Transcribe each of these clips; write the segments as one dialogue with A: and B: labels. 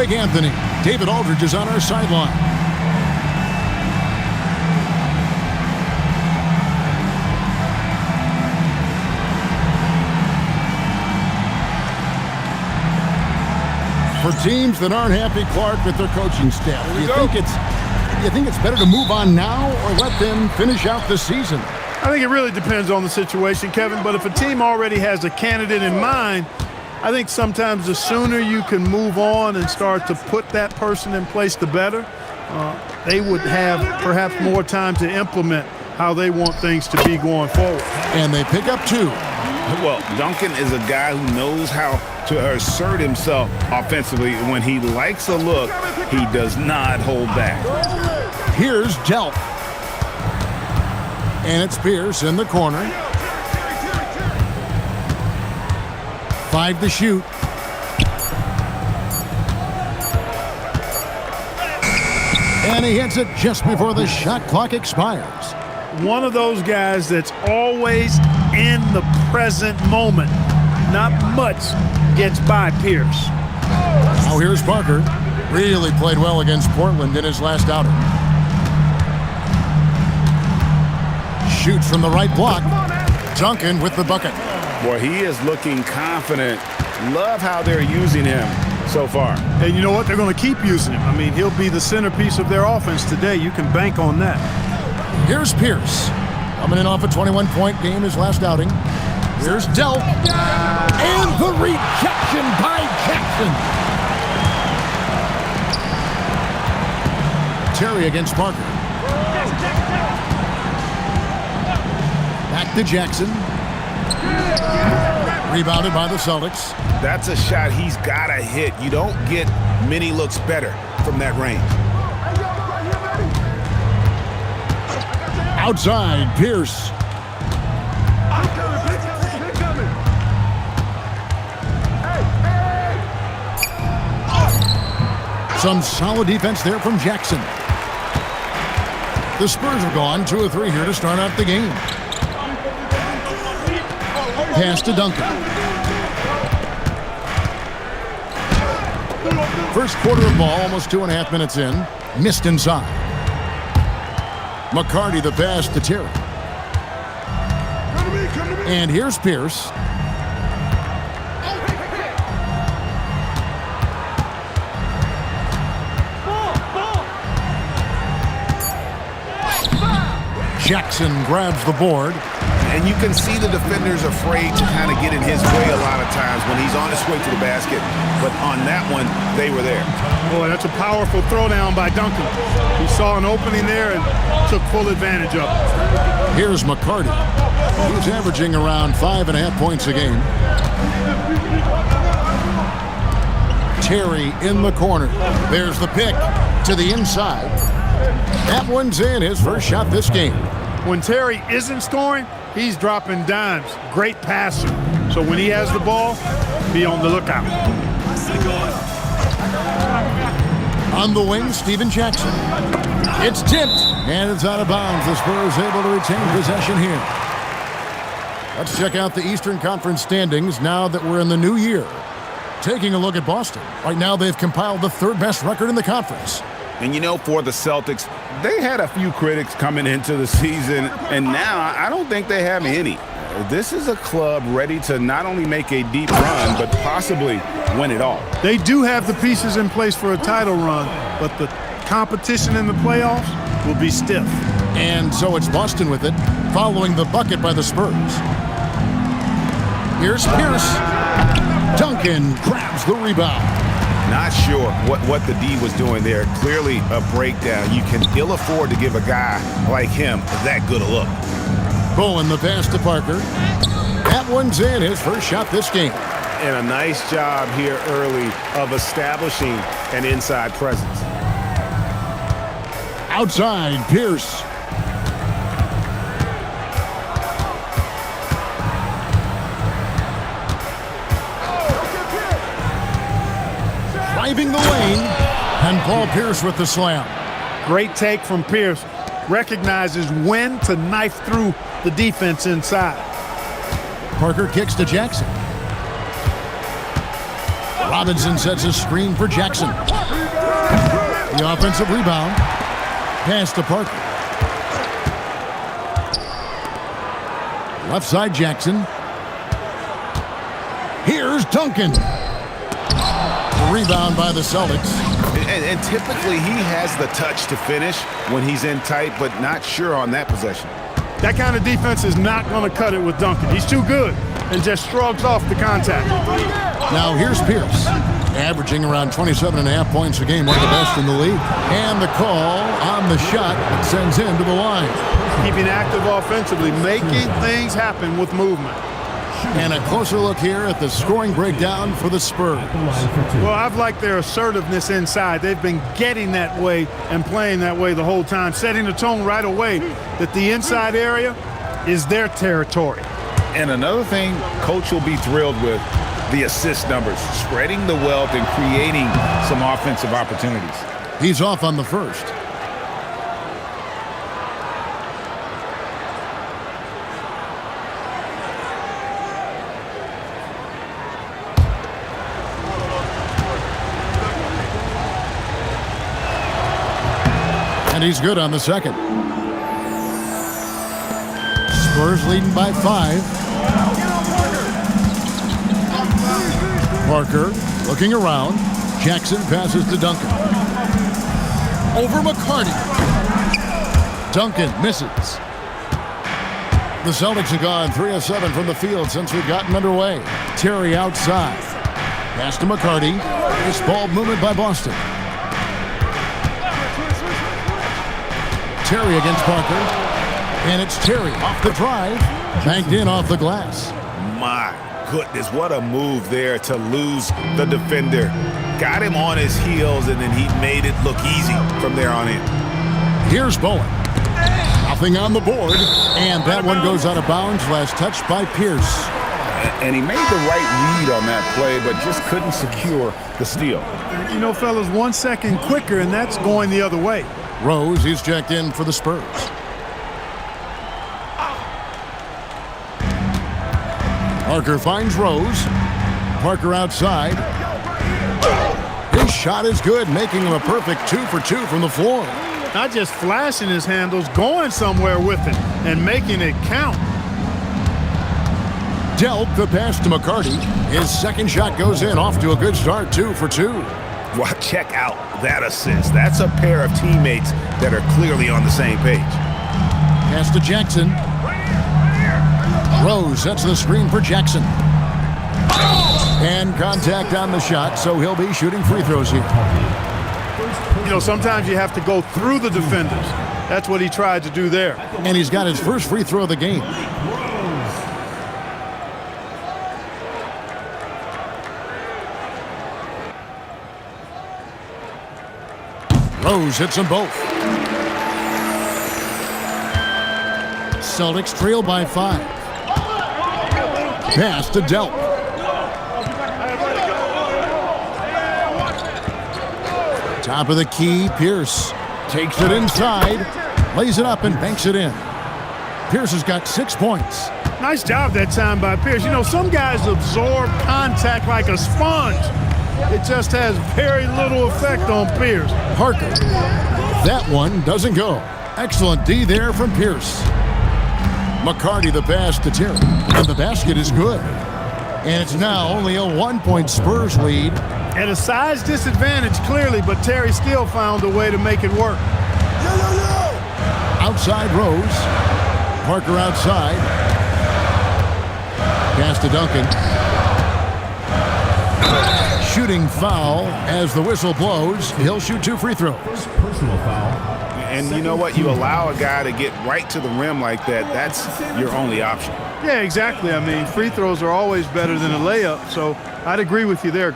A: Greg Anthony. David Aldridge is on our sideline. For teams that aren't happy, Clark, with their coaching staff, do you think it's better to move on now or let them finish out the season?
B: I think it really depends on the situation, Kevin. But if a team already has a candidate in mind, I think sometimes the sooner you can move on and start to put that person in place, the better. They would have perhaps more time to implement how they want things to be going forward.
A: And they pick up 2.
C: Well, Duncan is a guy who knows how to assert himself offensively. When he likes a look, he does not hold back.
A: Here's Delp. And it's Pierce in the corner. 5 to shoot. And he hits it just before the shot clock expires.
B: One of those guys that's always in the present moment. Not much gets by Pierce.
A: Now here's Parker. Really played well against Portland in his last outing. Shoots from the right block. Duncan with the bucket.
C: Boy, he is looking confident. Love how they're using him so far.
B: And you know what? They're going to keep using him. I mean, he'll be the centerpiece of their offense today. You can bank on that.
A: Here's Pierce. Coming in off a 21-point game his last outing. Here's Delp. And the rejection by Jackson. Terry against Parker. Back to Jackson. Rebounded by the Celtics.
C: That's a shot he's got to hit. You don't get many looks better from that range.
A: Outside, Pierce. Some solid defense there from Jackson. The Spurs have gone 2 of 3 here to start out the game. Pass to Duncan. First quarter of ball, almost 2.5 minutes in. Missed inside. McCarty the pass to Terry. And here's Pierce. Jackson grabs the board.
C: And you can see the defender's afraid to kind of get in his way a lot of times when he's on his way to the basket. But on that one, they were there.
B: Boy, that's a powerful throwdown by Duncan. He saw an opening there and took full advantage of it.
A: Here's McCarty. He's averaging around 5.5 points a game. Terry in the corner. There's the pick to the inside. That one's in, his first shot this game.
B: When Terry isn't scoring, he's dropping dimes. Great passer. So when he has the ball, be on the lookout.
A: On the wing, Steven Jackson. It's tipped, and it's out of bounds. The Spurs able to retain possession here. Let's check out the Eastern Conference standings now that we're in the new year. Taking a look at Boston. Right now, they've compiled the 3rd best record in the conference.
C: And you know, for the Celtics, they had a few critics coming into the season, and now I don't think they have any. This is a club ready to not only make a deep run, but possibly win it all.
B: They do have the pieces in place for a title run, but the competition in the playoffs will be stiff.
A: And so it's Boston with it, following the bucket by the Spurs. Here's Pierce. Duncan grabs the rebound.
C: Not sure what the D was doing there. Clearly a breakdown. You can ill afford to give a guy like him that good a look.
A: Bowen the pass to Parker. That one's in, his first shot this game.
C: And a nice job here early of establishing an inside presence.
A: Outside, Pierce. Driving the lane, and Paul Pierce with the slam.
B: Great take from Pierce. Recognizes when to knife through the defense inside.
A: Parker kicks to Jackson. Robinson sets a screen for Jackson. The offensive rebound. Pass to Parker. Left side Jackson. Here's Duncan. Rebound by the Celtics.
C: And typically he has the touch to finish when he's in tight, but not sure on that possession.
B: That kind of defense is not going to cut it with Duncan. He's too good and just shrugs off the contact.
A: Now here's Pierce, averaging around 27.5 points a game, one of the best in the league. And the call on the shot that sends him to the line.
B: Keeping active offensively, making things happen with movement.
A: And a closer look here at the scoring breakdown for the Spurs.
B: Well, I've liked their assertiveness inside. They've been getting that way and playing that way the whole time, setting the tone right away that the inside area is their territory.
C: And another thing Coach will be thrilled with, the assist numbers, spreading the wealth and creating some offensive opportunities.
A: He's off on the first. And he's good on the second. Spurs leading by 5. Parker looking around. Jackson passes to Duncan. Over McCarty. Duncan misses. The Celtics have gone 3 of 7 from the field since we've gotten underway. Terry outside. Pass to McCarty. This ball movement by Boston. Terry against Parker. And it's Terry off the drive. Banked in off the glass.
C: My goodness, what a move there to lose the defender. Got him on his heels, and then he made it look easy from there on in.
A: Here's Bowen. Nothing on the board. And that one goes out of bounds. Last touch by Pierce.
C: And he made the right read on that play, but just couldn't secure the steal.
B: You know, fellas, 1 second quicker, and that's going the other way.
A: Rose, he's checked in for the Spurs. Parker finds Rose. Parker outside. His shot is good, making him a perfect 2 for 2 from the floor.
B: Not just flashing his handles, going somewhere with it and making it count.
A: Dealt the pass to McCarty. His second shot goes in, off to a good start, 2 for 2.
C: Well, check out that assist. That's a pair of teammates that are clearly on the same page.
A: Pass to Jackson. Rose sets the screen for Jackson. And contact on the shot, so he'll be shooting free throws here.
B: You know, sometimes you have to go through the defenders. That's what he tried to do there.
A: And he's got his first free throw of the game. Rose hits them both. Celtics trail by 5. Pass to Delp. Top of the key, Pierce takes it inside, lays it up and banks it in. Pierce has got 6 points.
B: Nice job that time by Pierce. You know, some guys absorb contact like a sponge. It just has very little effect on Pierce.
A: Parker. That one doesn't go. Excellent D there from Pierce. McCarty the pass to Terry. And the basket is good. And it's now only a 1-point Spurs lead.
B: At a size disadvantage, clearly, but Terry still found a way to make it work.
A: Outside Rose. Parker outside. Pass to Duncan. Shooting foul as the whistle blows. He'll shoot 2 free throws.
D: Personal foul.
C: And you know what? You allow a guy to get right to the rim like that. That's your only option.
B: Yeah, exactly. I mean, free throws are always better than a layup, so I'd agree with you there.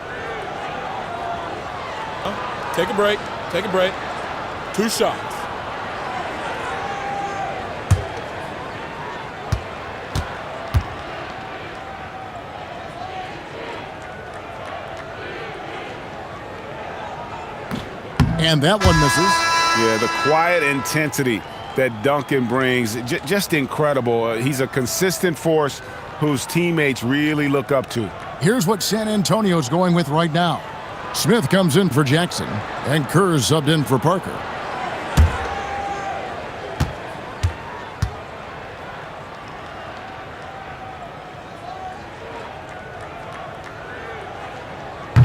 E: Take a break. Take a break. 2 shots.
A: And that one misses.
C: Yeah, the quiet intensity that Duncan brings, just incredible. He's a consistent force whose teammates really look up to.
A: Here's what San Antonio's going with right now. Smith comes in for Jackson, and Kerr is subbed in for Parker.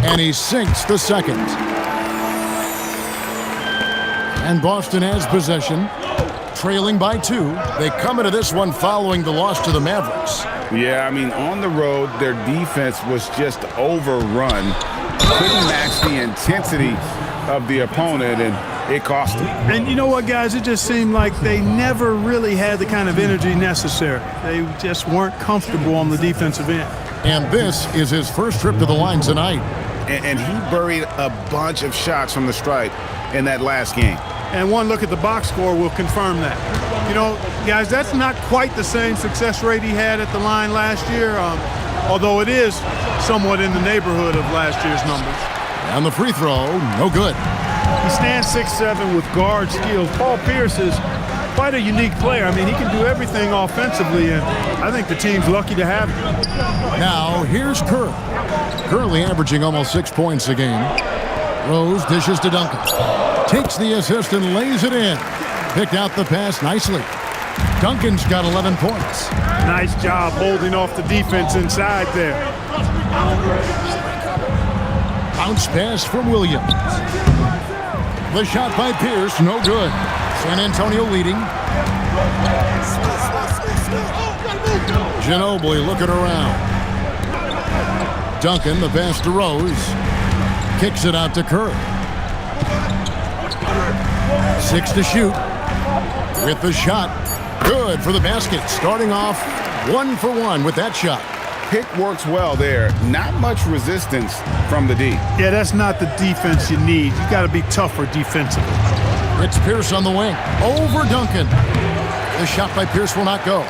A: And he sinks the second. And Boston has possession, trailing by 2. They come into this one following the loss to the Mavericks.
C: Yeah, I mean, on the road, their defense was just overrun. Couldn't match the intensity of the opponent, and it cost them.
B: And you know what, guys? It just seemed like they never really had the kind of energy necessary. They just weren't comfortable on the defensive end.
A: And this is his first trip to the line tonight.
C: And he buried a bunch of shots from the stripe in that last game.
B: And one look at the box score will confirm that. You know, guys, that's not quite the same success rate he had at the line last year, although it is somewhat in the neighborhood of last year's numbers.
A: And the free throw, no good.
B: He stands 6'7" with guard skills. Paul Pierce is quite a unique player. I mean, he can do everything offensively, and I think the team's lucky to have him.
A: Now, here's Kerr. Currently averaging almost 6 points a game. Rose dishes to Duncan. Takes the assist and lays it in. Picked out the pass nicely. Duncan's got 11 points.
B: Nice job holding off the defense inside there.
A: Bounce pass from Williams. The shot by Pierce, no good. San Antonio leading. Ginobili looking around. Duncan, the pass to Rose. Kicks it out to Kerr. 6 to shoot. With the shot. Good for the basket. Starting off 1 for 1 with that shot.
C: Pick works well there. Not much resistance from the D.
B: Yeah, that's not the defense you need. You got to be tougher defensively.
A: It's Pierce on the wing. Over Duncan. The shot by Pierce will not go.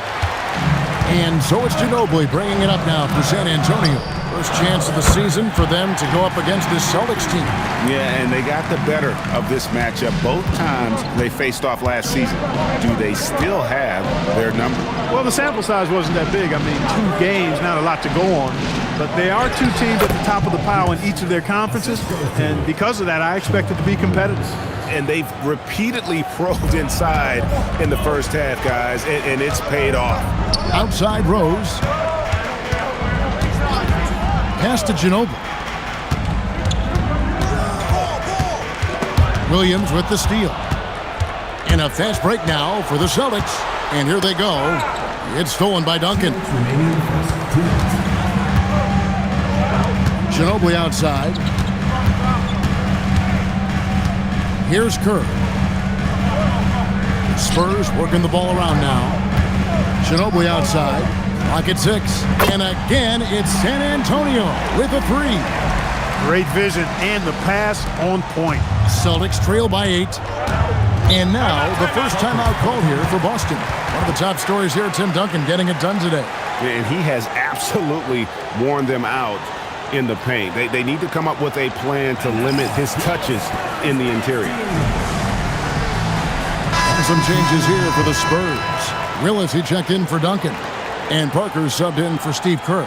A: And so it's Ginobili bringing it up now for San Antonio. First chance of the season for them to go up against this Celtics team.
C: Yeah, and they got the better of this matchup both times they faced off last season. Do they still have their number?
B: Well, the sample size wasn't that big. I mean, 2 games, not a lot to go on. But they are 2 teams at the top of the pile in each of their conferences. And because of that, I expect it to be competitive.
C: And they've repeatedly probed inside in the first half, guys, and it's paid off.
A: Outside Rose. Pass to Ginobili. Williams with the steal. And a fast break now for the Celtics. And here they go. It's stolen by Duncan. Ginobili outside. Here's Kerr. Spurs working the ball around now. Ginobili outside. Clock at 6. And again, it's San Antonio with a 3.
B: Great vision and the pass on point.
A: Celtics trail by 8. And now the first timeout called here for Boston. One of the top stories here, Tim Duncan getting it done today.
C: And he has absolutely worn them out in the paint. They need to come up with a plan to limit his touches in the interior.
A: And some changes here for the Spurs. Willis, he checked in for Duncan. And Parker subbed in for Steve Kerr.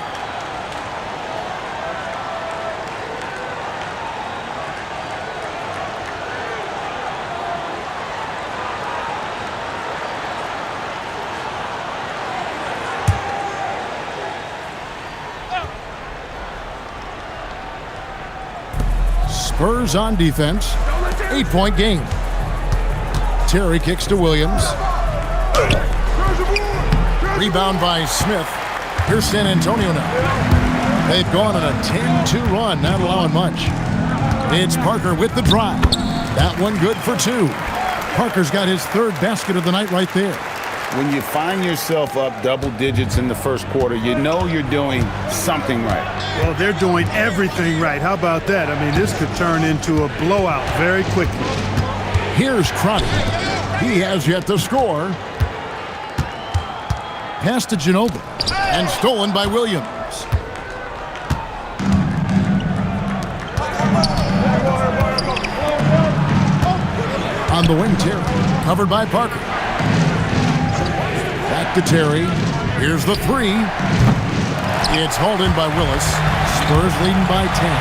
A: Spurs on defense. 8-point game. Terry kicks to Williams. Rebound by Smith. Here's San Antonio now. They've gone on a 10-2 run, not allowing much. It's Parker with the drive. That one good for 2. Parker's got his 3rd basket of the night right there.
C: When you find yourself up double digits in the first quarter, you know you're doing something right.
B: Well, they're doing everything right. How about that? I mean, this could turn into a blowout very quickly.
A: Here's Crotty. He has yet to score. Pass to Ginobili. And stolen by Williams. On the wing, Terry. Covered by Parker. Back to Terry. Here's the 3. It's hauled in by Willis. Spurs leading by 10.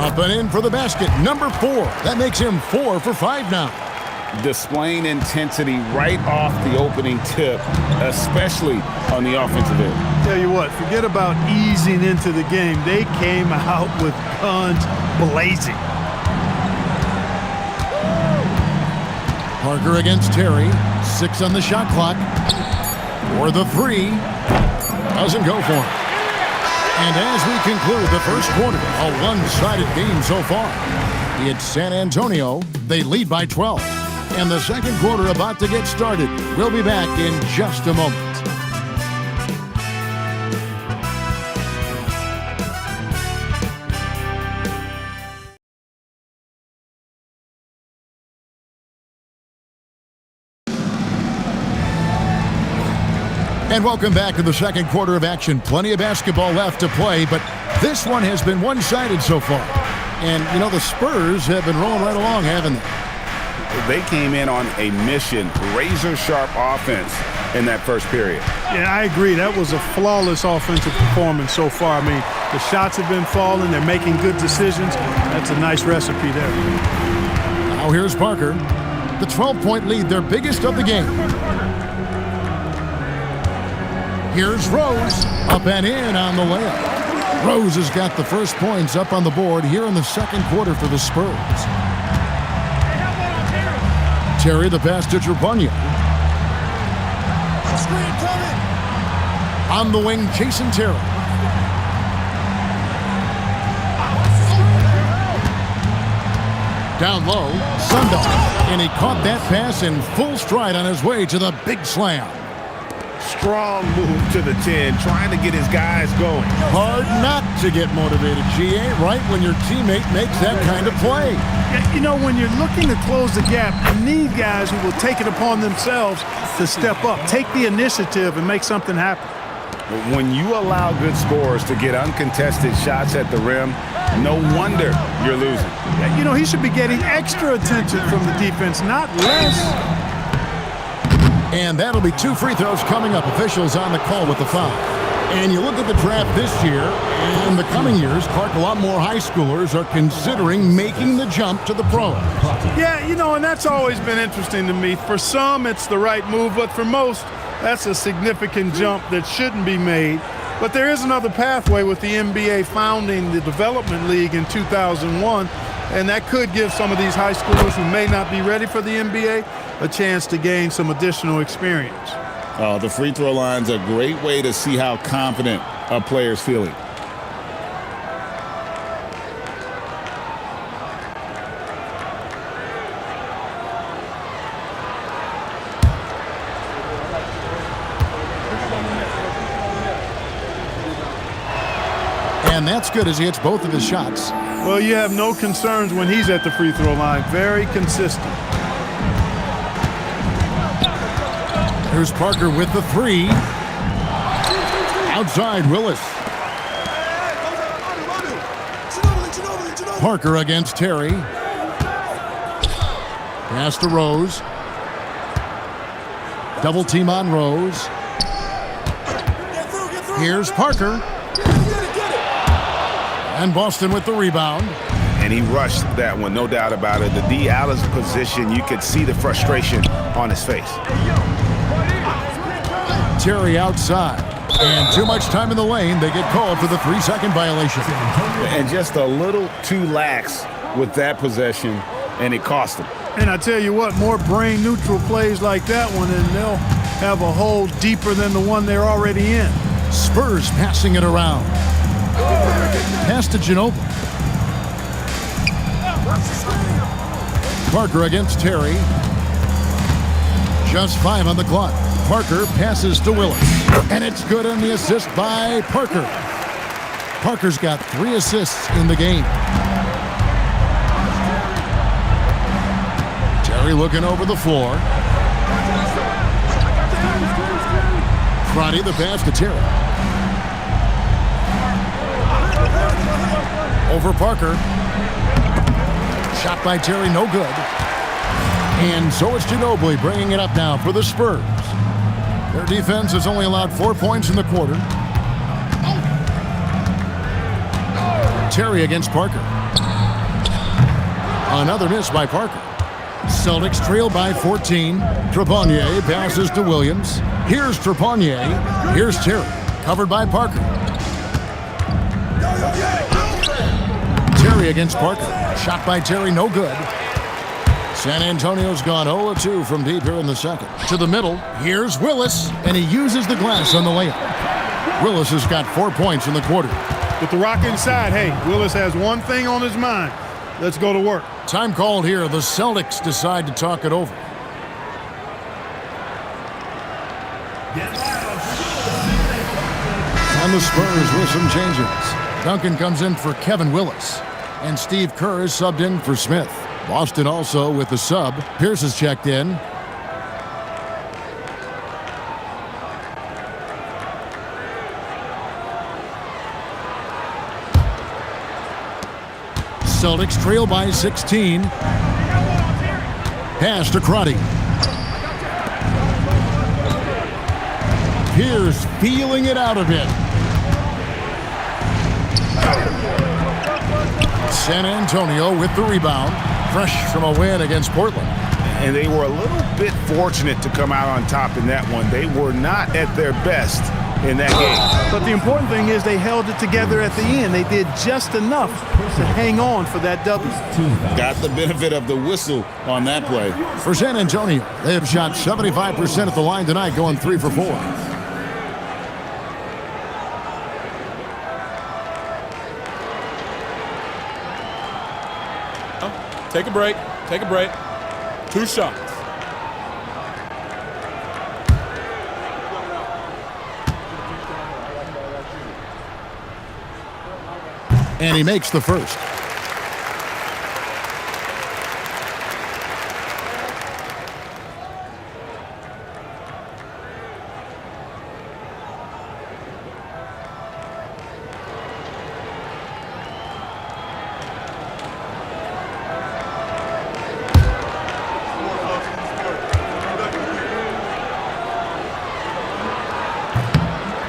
A: Up and in for the basket. Number 4. That makes him 4 for 5 now.
C: Displaying intensity right off the opening tip, especially on the offensive end.
B: Tell you what, forget about easing into the game. They came out with guns blazing.
A: Parker against Terry. 6 on the shot clock. For the 3. Doesn't go for it. And as we conclude the first quarter, a one-sided game so far. It's San Antonio. They lead by 12. And the second quarter about to get started. We'll be back in just a moment. And welcome back to the second quarter of action. Plenty of basketball left to play, but this one has been one-sided so far. And, you know, the Spurs have been rolling right along, haven't they?
C: They came in on a mission, razor-sharp offense in that first period.
B: Yeah, I agree. That was a flawless offensive performance so far. I mean, the shots have been falling. They're making good decisions. That's a nice recipe there.
A: Now here's Parker. The 12-point lead, their biggest of the game. Here's Rose. Up and in on the layup. Rose has got the first points up on the board here in the second quarter for the Spurs. Terry the pass to Trapagna. On the wing, Jason Terry. Down low, Sundar. And he caught that pass in full stride on his way to the big slam.
C: Strong move to the 10, trying to get his guys going.
A: Hard not to get motivated, GA, right when your teammate makes that kind of play.
B: You know, when you're looking to close the gap, you need guys who will take it upon themselves to step up, take the initiative, and make something happen.
C: When you allow good scorers to get uncontested shots at the rim, no wonder you're losing.
B: You know, he should be getting extra attention from the defense, not less.
A: And that'll be 2 free throws coming up. Officials on the call with the foul. And you look at the draft this year, and in the coming years, Clark, a lot more high schoolers are considering making the jump to the pros.
B: Yeah, you know, and that's always been interesting to me. For some, it's the right move, but for most, that's a significant jump that shouldn't be made. But there is another pathway with the NBA founding the Development League in 2001, and that could give some of these high schoolers who may not be ready for the NBA a chance to gain some additional experience.
C: The free throw line's a great way to see how confident a player's feeling.
A: And that's good as he hits both of his shots.
B: Well, you have no concerns when he's at the free throw line. Very consistent.
A: Here's Parker with the 3. Outside, Willis. Parker against Terry. Pass to Rose. Double team on Rose. Here's Parker. And Boston with the rebound.
C: And he rushed that one, no doubt about it. The D out of position, you could see the frustration on his face.
A: Terry outside. And too much time in the lane. They get called for the 3-second violation.
C: And just a little too lax with that possession, and it cost him.
B: And I tell you what, more brain-neutral plays like that one, and they'll have a hole deeper than the one they're already in.
A: Spurs passing it around. Pass to Ginobili. Parker against Terry. Just 5 on the clock. Parker passes to Willis. And it's good on the assist by Parker. Parker's got 3 assists in the game. Terry looking over the floor. Crotty the pass to Terry. Over Parker. Shot by Terry, no good. And so it's Ginobili bringing it up now for the Spurs. Their defense has only allowed 4 points in the quarter. Terry against Parker. Another miss by Parker. Celtics trail by 14. Trepanier passes to Williams. Here's Trepanier. Here's Terry. Covered by Parker. Terry against Parker. Shot by Terry, no good. San Antonio's gone 0-2 from deep here in the second. To the middle, here's Willis, and he uses the glass on the layup. Willis has got 4 points in the quarter.
B: With the rock inside, hey, Willis has one thing on his mind. Let's go to work.
A: Time called here. The Celtics decide to talk it over. And the Spurs with some changes. Duncan comes in for Kevin Willis. And Steve Kerr is subbed in for Smith. Boston also with the sub. Pierce is checked in. Celtics trail by 16. Pass to Crotty. Pierce feeling it out a bit. San Antonio with the rebound. Fresh from a win against Portland.
C: And they were a little bit fortunate to come out on top in that one. They were not at their best in that game.
B: But the important thing is they held it together at the end. They did just enough to hang on for that W.
C: Got the benefit of the whistle on that play.
A: For San Antonio, they have shot 75% at the line tonight, going 3 for 4.
E: Take a break. Take a break. 2 shots.
A: And he makes the first.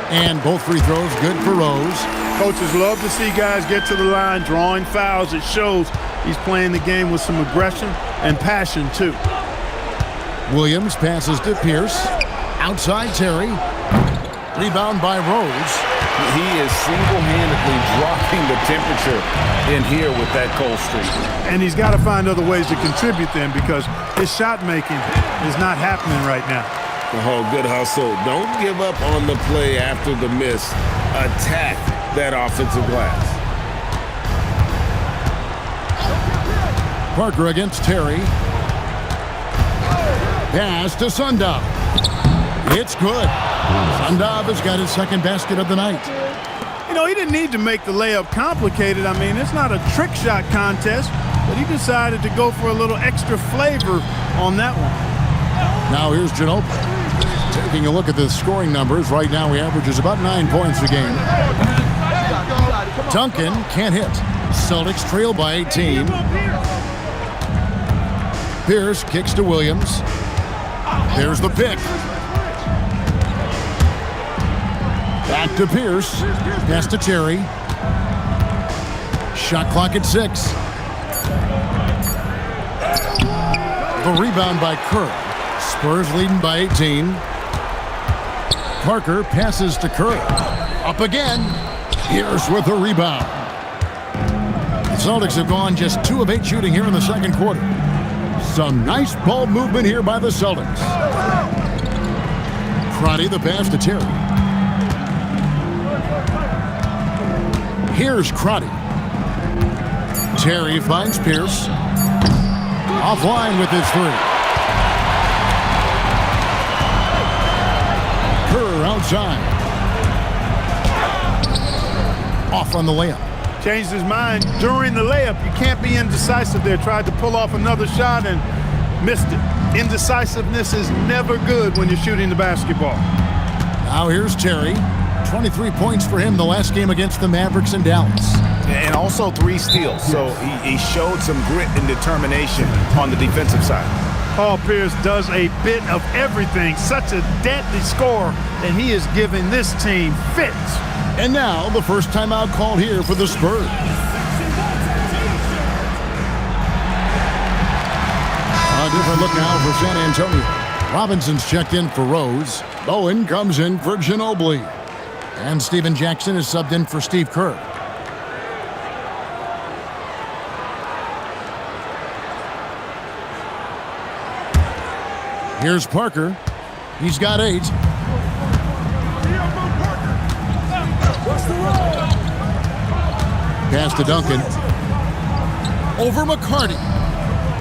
A: And both free throws good for Rose.
B: Coaches love to see guys get to the line, drawing fouls. It shows he's playing the game with some aggression and passion, too.
A: Williams passes to Pierce. Outside Terry. Rebound by Rose.
C: He is single-handedly dropping the temperature in here with that cold streak.
B: And he's got to find other ways to contribute then, because his shot making is not happening right now.
C: Oh, good hustle. Don't give up on the play after the miss. Attack that offensive glass.
A: Parker against Terry. Pass to Sundov. It's good. Sundov has got his second basket of the night.
B: You know, he didn't need to make the layup complicated. I mean, it's not a trick shot contest, but he decided to go for a little extra flavor on that one.
A: Now here's Ginobili. Taking a look at the scoring numbers, right now he averages about 9 points a game. Duncan can't hit. Celtics trail by 18. Pierce kicks to Williams. There's the pick. Back to Pierce. Pass to Terry. Shot clock at 6. The rebound by Kerr. Spurs leading by 18. Parker passes to Kerr. Up again. Pierce with a rebound. The Celtics have gone just 2 of 8 shooting here in the second quarter. Some nice ball movement here by the Celtics. Crotty the pass to Terry. Here's Crotty. Terry finds Pierce. Offline with his 3. Kerr outside. Off on the layup.
B: Changed his mind during the layup. You can't be indecisive there. Tried to pull off another shot and missed it. Indecisiveness is never good when you're shooting the basketball.
A: Now here's Terry. 23 points for him the last game against the Mavericks in Dallas.
C: And also 3 steals. So he showed some grit and determination on the defensive side.
B: Paul Pierce does a bit of everything. Such a deadly scorer, and he is giving this team fits.
A: And now the first timeout called here for the Spurs. A different look now for San Antonio. Robinson's checked in for Rose. Bowen comes in for Ginobili. And Steven Jackson is subbed in for Steve Kerr. Here's Parker. He's got 8. Pass to Duncan. Over McCarty.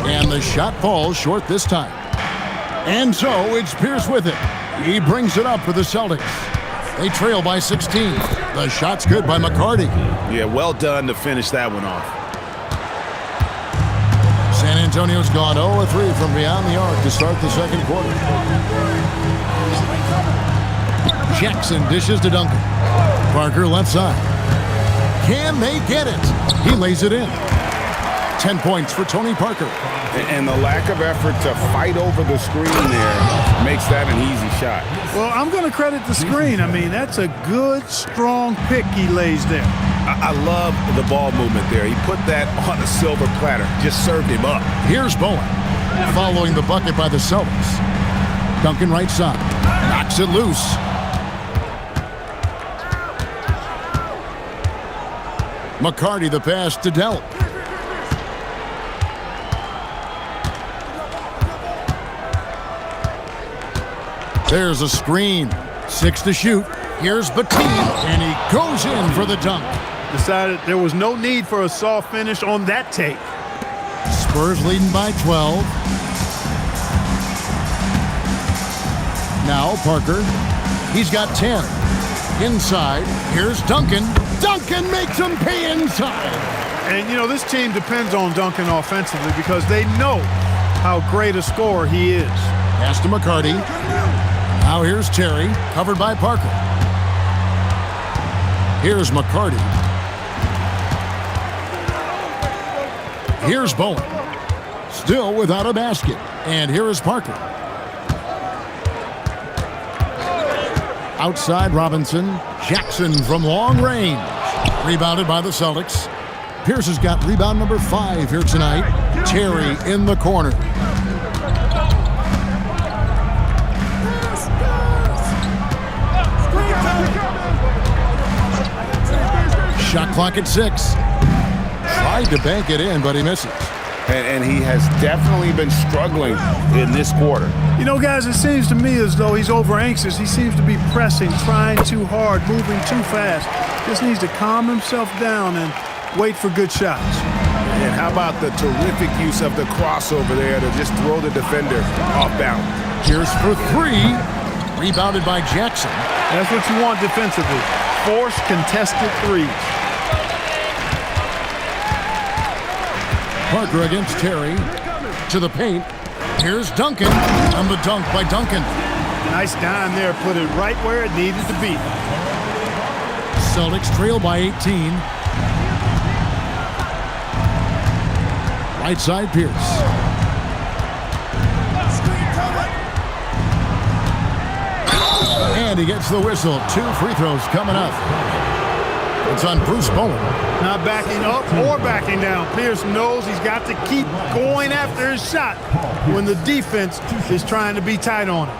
A: And the shot falls short this time. And so it's Pierce with it. He brings it up for the Celtics. They trail by 16. The shot's good by McCarty.
C: Yeah, well done to finish that one off.
A: San Antonio's gone 0-3 from beyond the arc to start the second quarter. Jackson dishes to Duncan. Parker left side. Can they get it? He lays it in. 10 points for Tony Parker.
C: And the lack of effort to fight over the screen there makes that an easy shot.
B: Well, I'm going to credit the screen. I mean, that's a good, strong pick he lays there.
C: I love the ball movement there. He put that on a silver platter, just served him up.
A: Here's Bowen, following the bucket by the Celtics. Duncan right side, knocks it loose. McCarty the pass to Delp. There's a screen. 6 to shoot. Here's Batum, and he goes in for the dunk.
B: Decided there was no need for a soft finish on that take.
A: Spurs leading by 12. Now Parker. He's got 10. Inside. Here's Duncan. Duncan makes him pay inside.
B: And, you know, this team depends on Duncan offensively because they know how great a scorer he is.
A: Pass to McCarty. Now here's Terry, covered by Parker. Here's McCarty. Here's Bowen. Still without a basket. And here is Parker. Outside Robinson. Jackson from long range. Rebounded by the Celtics. Pierce has got rebound number 5 here tonight. Terry in the corner. Shot clock at 6. Tried to bank it in, but he misses.
C: And he has definitely been struggling in this quarter.
B: You know, guys, it seems to me as though he's over anxious. He seems to be pressing, trying too hard, moving too fast. Just needs to calm himself down and wait for good shots.
C: And how about the terrific use of the crossover there to just throw the defender off balance.
A: Here's for 3. Rebounded by Jackson.
B: That's what you want defensively. Force contested threes.
A: Parker against Terry. To the paint. Here's Duncan. On the dunk by Duncan.
B: Nice dime there. Put it right where it needed to be.
A: Celtics trail by 18. Right side Pierce. And he gets the whistle. 2 free throws coming up. It's on Bruce Bowen.
B: Not backing up or backing down. Pierce knows he's got to keep going after his shot when the defense is trying to be tight on him.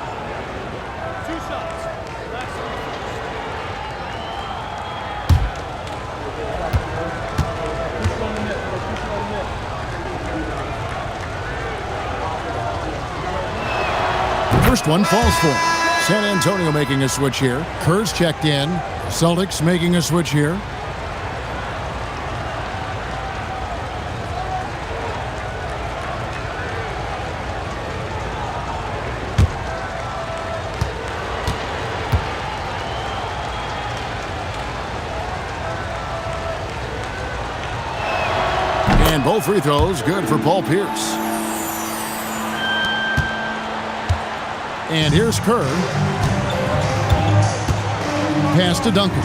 A: First one falls for him. San Antonio making a switch here. Kerr's checked in. Celtics making a switch here. And both free throws good for Paul Pierce. And here's Kerr. Pass to Duncan.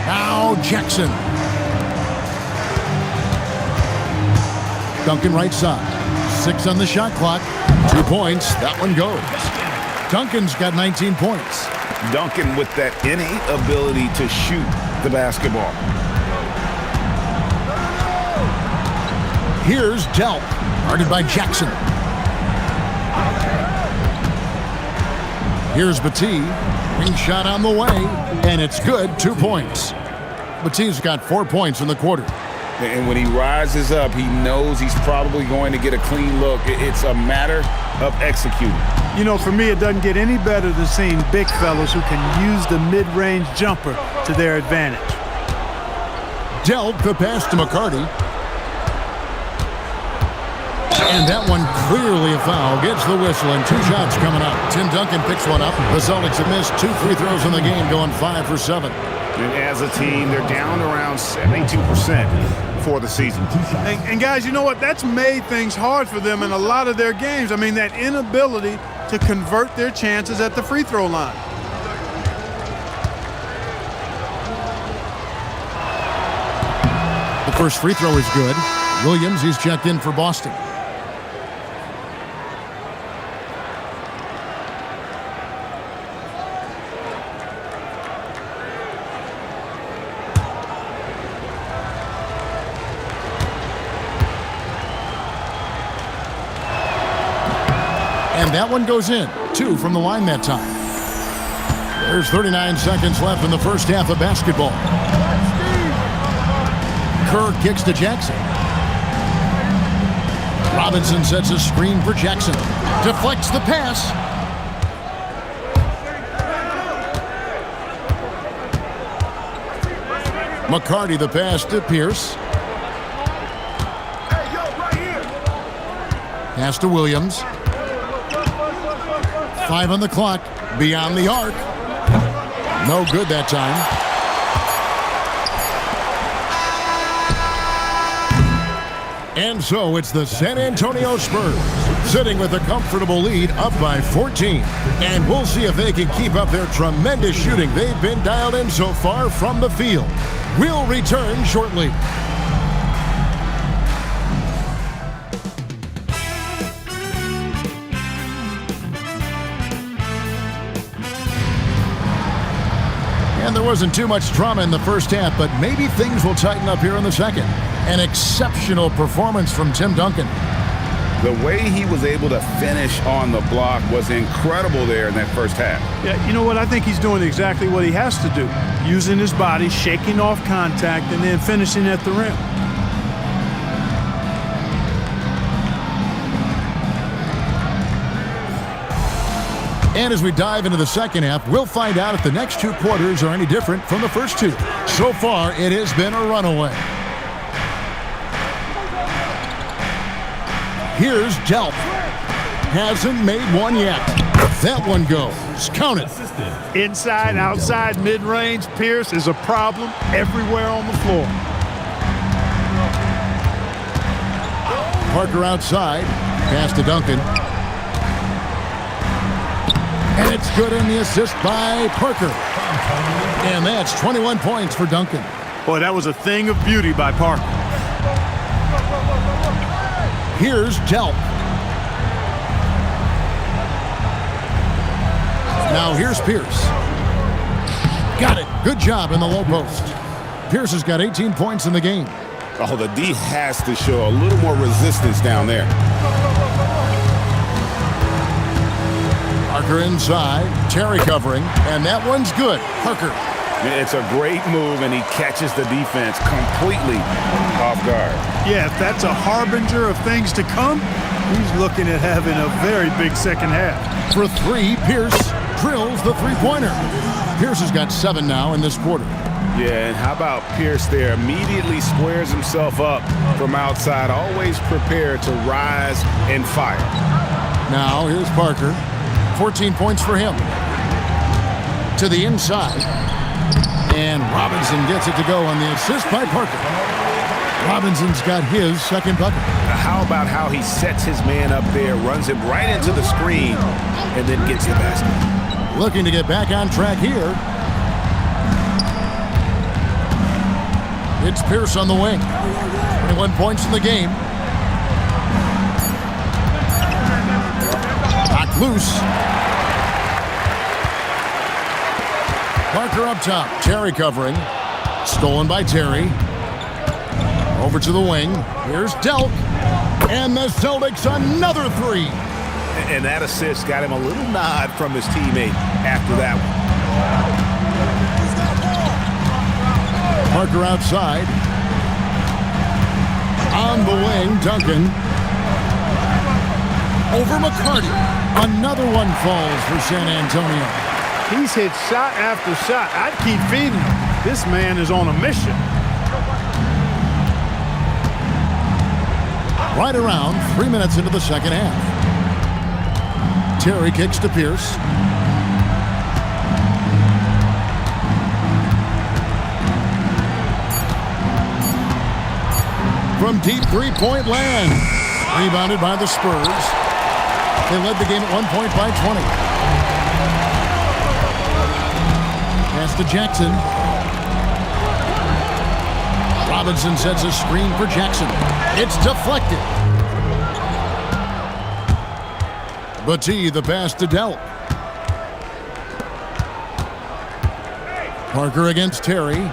A: Now Jackson. Duncan right side. 6 on the shot clock. 2 points. That one goes. Duncan's got 19 points.
C: Duncan with that innate ability to shoot the basketball.
A: Here's Delp, guarded by Jackson. Here's Batee. Wing shot on the way, and it's good. 2 points. Batee's got 4 points in the quarter.
C: And when he rises up, he knows he's probably going to get a clean look. It's a matter of executing.
B: You know, for me, it doesn't get any better than seeing big fellas who can use the mid-range jumper to their advantage.
A: Delp, the pass to McCarty. And that one clearly a foul. Gets the whistle, and 2 shots coming up. Tim Duncan picks one up. The Celtics have missed 2 free throws in the game, going 5 for 7.
C: And as a team, they're down around 72% for the season.
B: And guys, you know what? That's made things hard for them in a lot of their games. I mean, that inability to convert their chances at the free throw line.
A: The first free throw is good. Williams, he's checked in for Boston. And that one goes in. 2 from the line that time. There's 39 seconds left in the first half of basketball. Kerr kicks to Jackson. Robinson sets a screen for Jackson. Deflects the pass. McCarty the pass to Pierce. Pass to Williams. 5 on the clock. Beyond the arc. No good that time. And so it's the San Antonio Spurs sitting with a comfortable lead up by 14. And we'll see if they can keep up their tremendous shooting they've been dialed in so far from the field. We'll return shortly. And there wasn't too much drama in the first half, but maybe things will tighten up here in the second. An exceptional performance from Tim Duncan.
C: The way he was able to finish on the block was incredible there in that first half.
B: Yeah, you know what? I think he's doing exactly what he has to do. Using his body, shaking off contact, and then finishing at the rim.
A: And as we dive into the second half, we'll find out if the next 2 quarters are any different from the first 2. So far, it has been a runaway. Here's Delp. Hasn't made one yet. That one goes. Count it.
B: Inside, outside, mid-range, Pierce is a problem everywhere on the floor.
A: Parker outside. Pass to Duncan. And it's good in the assist by Parker. And that's 21 points for Duncan.
B: Boy, that was a thing of beauty by Parker.
A: Here's Delp. Now here's Pierce. Got it. Good job in the low post. Pierce has got 18 points in the game.
C: Oh, the D has to show a little more resistance down there.
A: Parker inside. Terry covering. And that one's good. Parker.
C: It's a great move, and he catches the defense completely off guard.
B: Yeah, if that's a harbinger of things to come, he's looking at having a very big second half.
A: For 3, Pierce drills the three-pointer. Pierce has got 7 now in this quarter.
C: Yeah, and how about Pierce there? Immediately squares himself up from outside, always prepared to rise and fire.
A: Now here's Parker. 14 points for him. To the inside. And Robinson gets it to go on the assist by Parker. Robinson's got his second bucket.
C: How about how he sets his man up there, runs him right into the screen, and then gets the basket.
A: Looking to get back on track here. It's Pierce on the wing. 21 points in the game. Loose. Parker up top. Terry covering. Stolen by Terry. Over to the wing. Here's Delk. And the Celtics another three.
D: And that assist got him a little nod from his teammate after that one.
A: Parker outside. On the wing, Duncan. Over McCarty. Another one falls for San Antonio.
B: He's hit shot after shot. I'd keep feeding him. This man is on a mission.
A: Right around 3 minutes into the second half. Terry kicks to Pierce. From deep three-point land. Rebounded by the Spurs. They led the game at 1 point by 20. Pass to Jackson. Robinson sets a screen for Jackson. It's deflected. Battie the pass to Delk. Parker against Terry.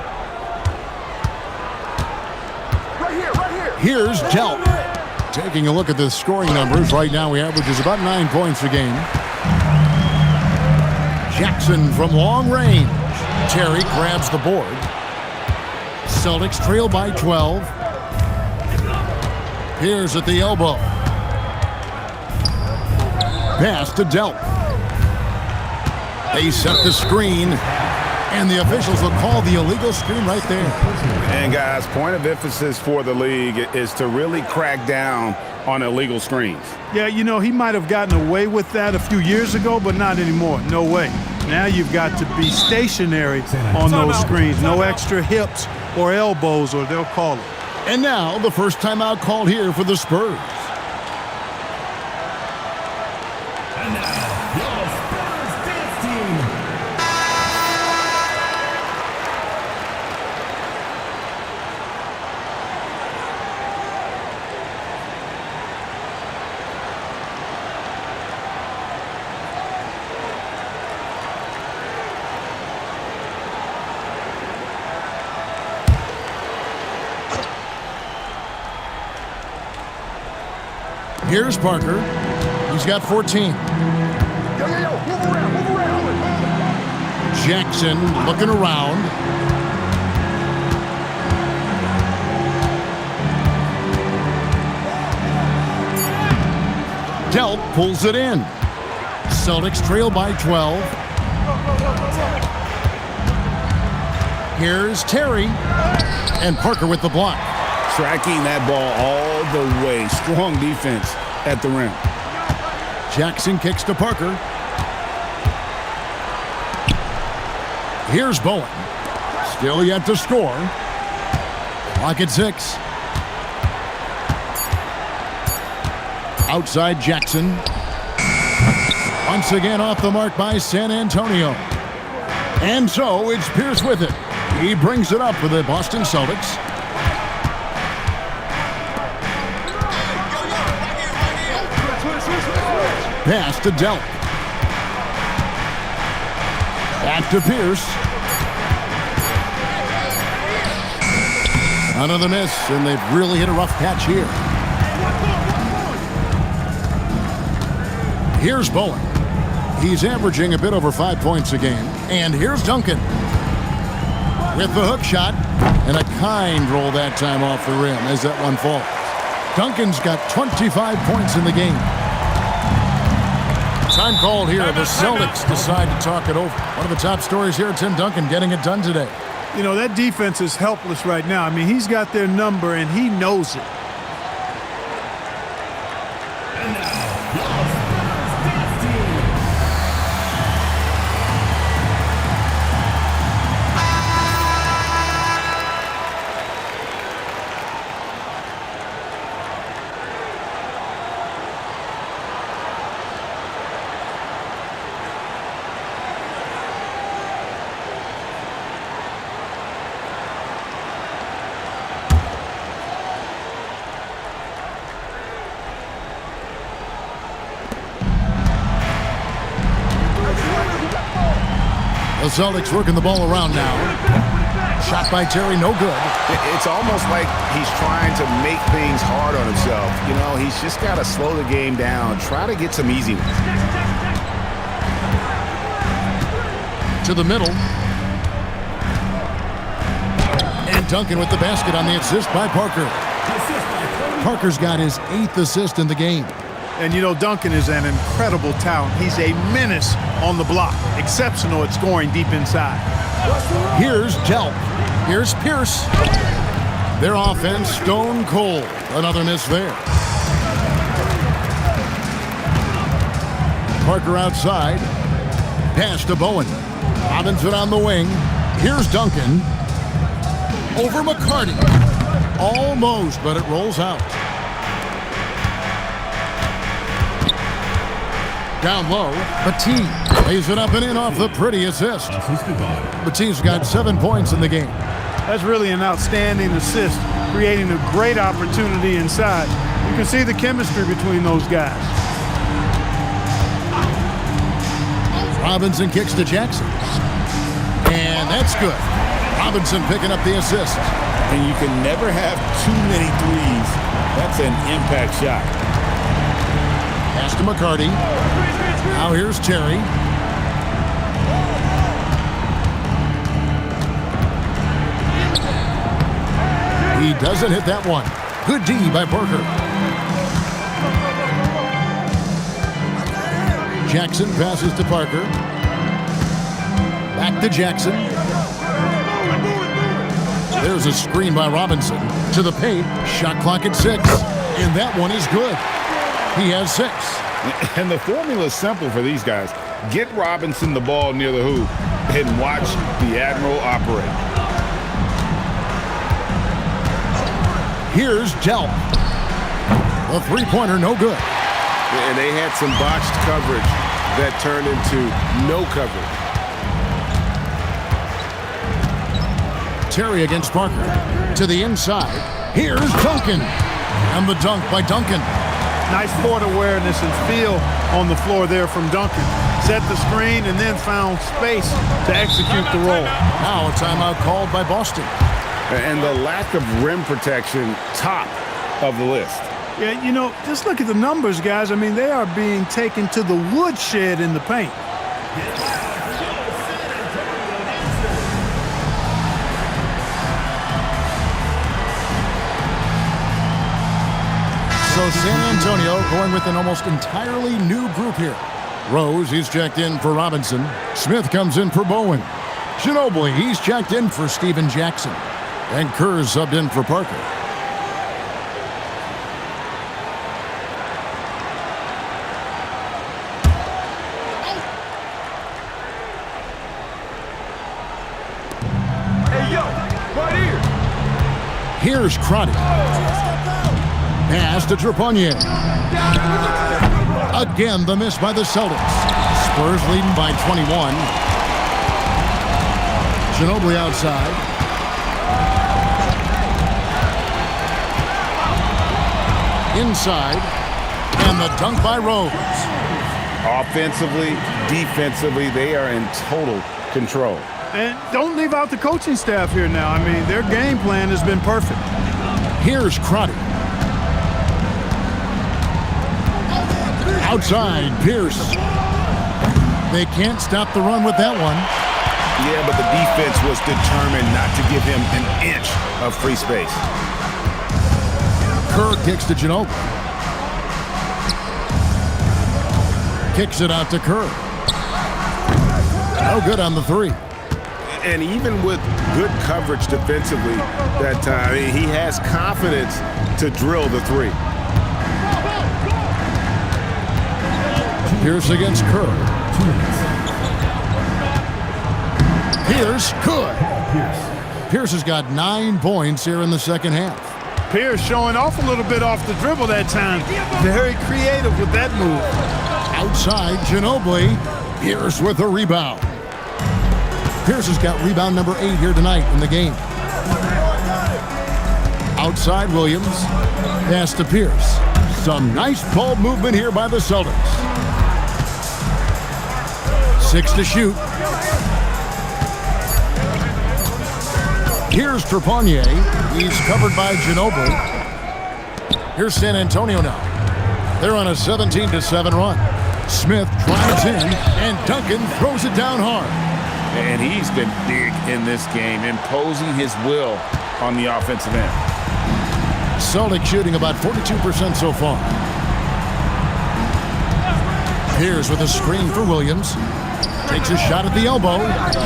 A: Here's Delk. Taking a look at the scoring numbers. Right now he averages about 9 points a game. Jackson from long range. Terry grabs the board. Celtics trail by 12. Here's at the elbow. Pass to Delk. They set the screen, and the officials will call the illegal screen right there.
C: And guys, point of emphasis for the league is to really crack down on illegal screens.
B: Yeah, you know, he might have gotten away with that a few years ago, but not anymore. No way. Now you've got to be stationary on those screens. No extra hips or elbows, or they'll call it.
A: And now the first timeout called here for the Spurs. Here's Parker. He's got 14. Jackson looking around. Delk pulls it in. Celtics trail by 12. Here's Terry. And Parker with the block.
C: Tracking that ball all the way. Strong defense at the rim.
A: Jackson kicks to Parker. Here's Bowen. Still yet to score. Clock at 6. Outside Jackson. Once again off the mark by San Antonio. And so it's Pierce with it. He brings it up for the Boston Celtics. Pass to Delk. Back to Pierce. Another miss, and they've really hit a rough patch here. Here's Bowen. He's averaging a bit over 5 points a game. And here's Duncan. With the hook shot, and a kind roll that time off the rim as that one falls. Duncan's got 25 points in the game. Time called here. The Celtics decide to talk it over. One of the top stories here, Tim Duncan getting it done today.
B: You know, that defense is helpless right now. I mean, he's got their number, and he knows it.
A: The Celtics working the ball around now. Shot by Terry, no good.
C: It's almost like he's trying to make things hard on himself. You know, he's just got to slow the game down, try to get some easy ones.
A: To the middle. And Duncan with the basket on the assist by Parker. Parker's got his 8th assist in the game.
B: And, you know, Duncan is an incredible talent. He's a menace on the block. Exceptional at scoring deep inside.
A: Here's Delp. Here's Pierce. Their offense stone cold. Another miss there. Parker outside. Pass to Bowen. Robinson on the wing. Here's Duncan. Over McCarty. Almost, but it rolls out. Down low, Bateen lays it up and in off the pretty assist. Bateen's got 7 points in the game.
B: That's really an outstanding assist, creating a great opportunity inside. You can see the chemistry between those guys.
A: Robinson kicks to Jackson. And that's good. Robinson picking up the assist.
C: And you can never have too many threes. That's an impact shot.
A: Pass to McCarty. Now here's Terry. He doesn't hit that one. Good D by Parker. Jackson passes to Parker. Back to Jackson. There's a screen by Robinson. To the paint. Shot clock at 6. And that one is good. He has 6.
C: And the formula is simple for these guys. Get Robinson the ball near the hoop and watch the Admiral operate.
A: Here's Delp. The three-pointer, no good.
C: And they had some botched coverage that turned into no coverage.
A: Terry against Parker. To the inside. Here's Duncan. And the dunk by Duncan.
B: Nice court awareness and feel on the floor there from Duncan. Set the screen and then found space to execute the roll.
A: Now a timeout called by Boston.
C: And the lack of rim protection, top of the list.
B: Yeah, you know, just look at the numbers, guys. I mean, they are being taken to the woodshed in the paint.
A: So San Antonio going with an almost entirely new group here. Rose, he's checked in for Robinson. Smith comes in for Bowen. Ginobili, he's checked in for Steven Jackson. And Kerr's subbed in for Parker.
F: Hey, yo, right here.
A: Here's Crotty. Pass to Trepanier. Again, the miss by the Celtics. Spurs leading by 21. Ginobili outside. Inside. And the dunk by Rose.
C: Offensively, defensively, they are in total control.
B: And don't leave out the coaching staff here now. I mean, their game plan has been perfect.
A: Here's Crotty. Outside, Pierce. They can't stop the run with that one.
C: Yeah, but the defense was determined not to give him an inch of free space.
A: Kerr kicks to Ginobili. Kicks it out to Kerr. No good on the three.
C: And even with good coverage defensively that time, he has confidence to drill the three.
A: Pierce against Kerr. Pierce, good. Pierce has got 9 points here in the second half.
B: Pierce showing off a little bit off the dribble that time. Very creative with that move.
A: Outside, Ginobili. Pierce with a rebound. Pierce has got rebound number 8 here tonight in the game. Outside, Williams. Pass to Pierce. Some nice ball movement here by the Celtics. 6 to shoot. Here's Trepanier. He's covered by Ginobili. Here's San Antonio now. They're on a 17-7 run. Smith drives in, and Duncan throws it down hard.
C: And he's been big in this game, imposing his will on the offensive end.
A: Celtics shooting about 42% so far. Pierce with a screen for Williams. Takes a shot at the elbow.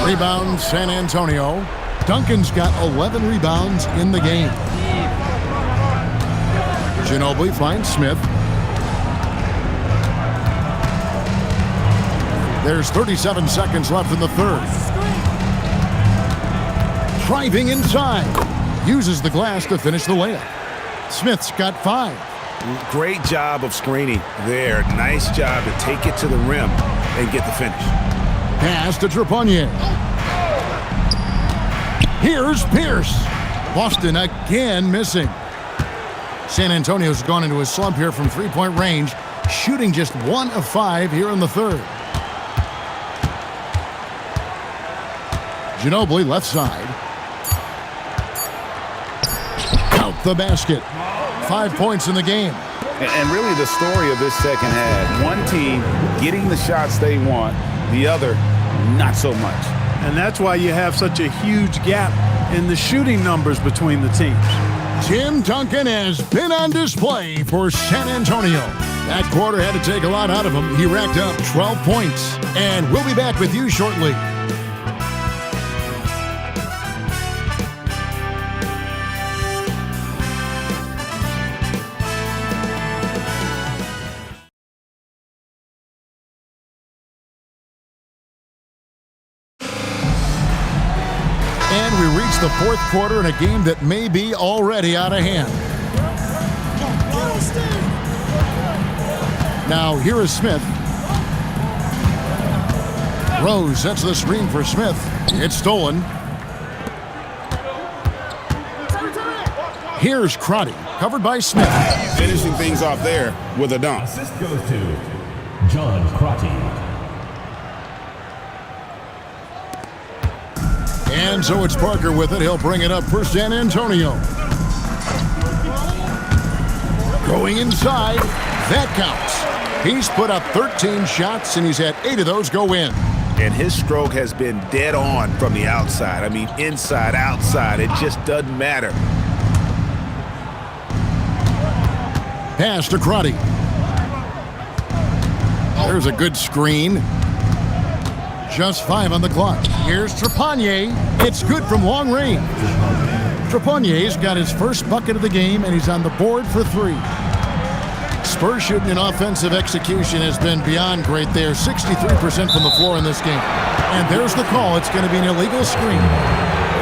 A: Rebound San Antonio. Duncan's got 11 rebounds in the game. Ginobili finds Smith. There's 37 seconds left in the third. Driving inside. Uses the glass to finish the layup. Smith's got 5.
D: Great job of screening there. Nice job to take it to the rim and get the finish.
A: Pass to Trepanier. Here's Pierce. Boston again missing. San Antonio's gone into a slump here from three-point range, shooting just 1 of 5 here in the third. Ginobili left side. Out the basket. 5 points in the game.
C: And really the story of this second half, one team getting the shots they want, the other not so much.
B: And that's why you have such a huge gap in the shooting numbers between the teams.
A: Tim Duncan has been on display for San Antonio. That quarter had to take a lot out of him. He racked up 12 points. And we'll be back with you shortly. And we reach the fourth quarter in a game that may be already out of hand. Now here is Smith. Rose sets the screen for Smith. It's stolen. Here's Crotty, covered by Smith.
C: Finishing things off there with a dunk.
F: Assist goes to John Crotty.
A: And so it's Parker with it. He'll bring it up for San Antonio. Going inside. That counts. He's put up 13 shots, and he's had 8 of those go in.
D: And his stroke has been dead on from the outside. I mean, inside, outside, it just doesn't matter.
A: Pass to Crotty. There's a good screen. Just 5 on the clock. Here's Trepanier. It's good from long range. Trepanier's got his first bucket of the game, and he's on the board for 3. Spurs shooting and offensive execution has been beyond great there. 63% from the floor in this game. And there's the call. It's going to be an illegal screen.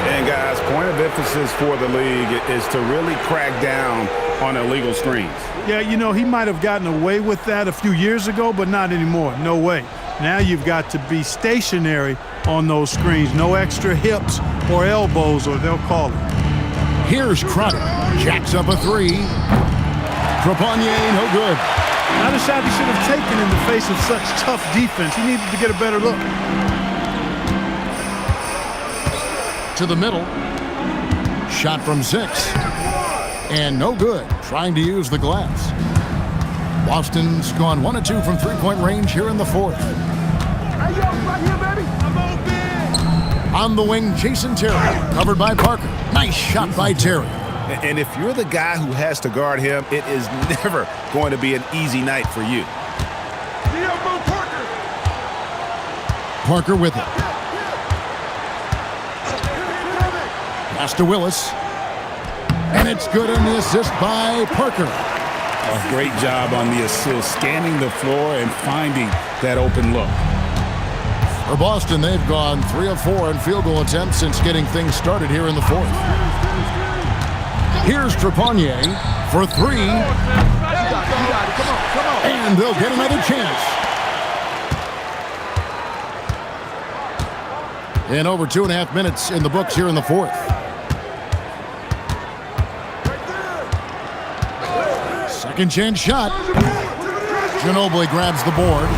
C: And guys, point of emphasis for the league is to really crack down on illegal screens.
B: Yeah, you know, he might have gotten away with that a few years ago, but not anymore. No way. Now you've got to be stationary on those screens. No extra hips or elbows, or they'll call it.
A: Here's Crotty. Jacks up a 3. Trepanier, no good.
B: Not a shot he should have taken in the face of such tough defense. He needed to get a better look.
A: To the middle. Shot from 6. And no good. Trying to use the glass. Boston's gone 1 of 2 from three-point range here in the fourth.
G: Hey, yo, right here, baby. I'm open.
A: On the wing, Jason Terry, covered by Parker. Nice shot by Terry.
D: And if you're the guy who has to guard him, it is never going to be an easy night for you.
A: Parker with it. Pass to Willis. And it's good on the assist by Parker.
C: A great job on the assist, scanning the floor and finding that open look.
A: For Boston, they've gone 3 of 4 in field goal attempts since getting things started here in the fourth. Here's Trepanier for 3. And they'll get another chance. And over 2.5 minutes in the books here in the fourth. Second chance shot. Ginobili grabs the board.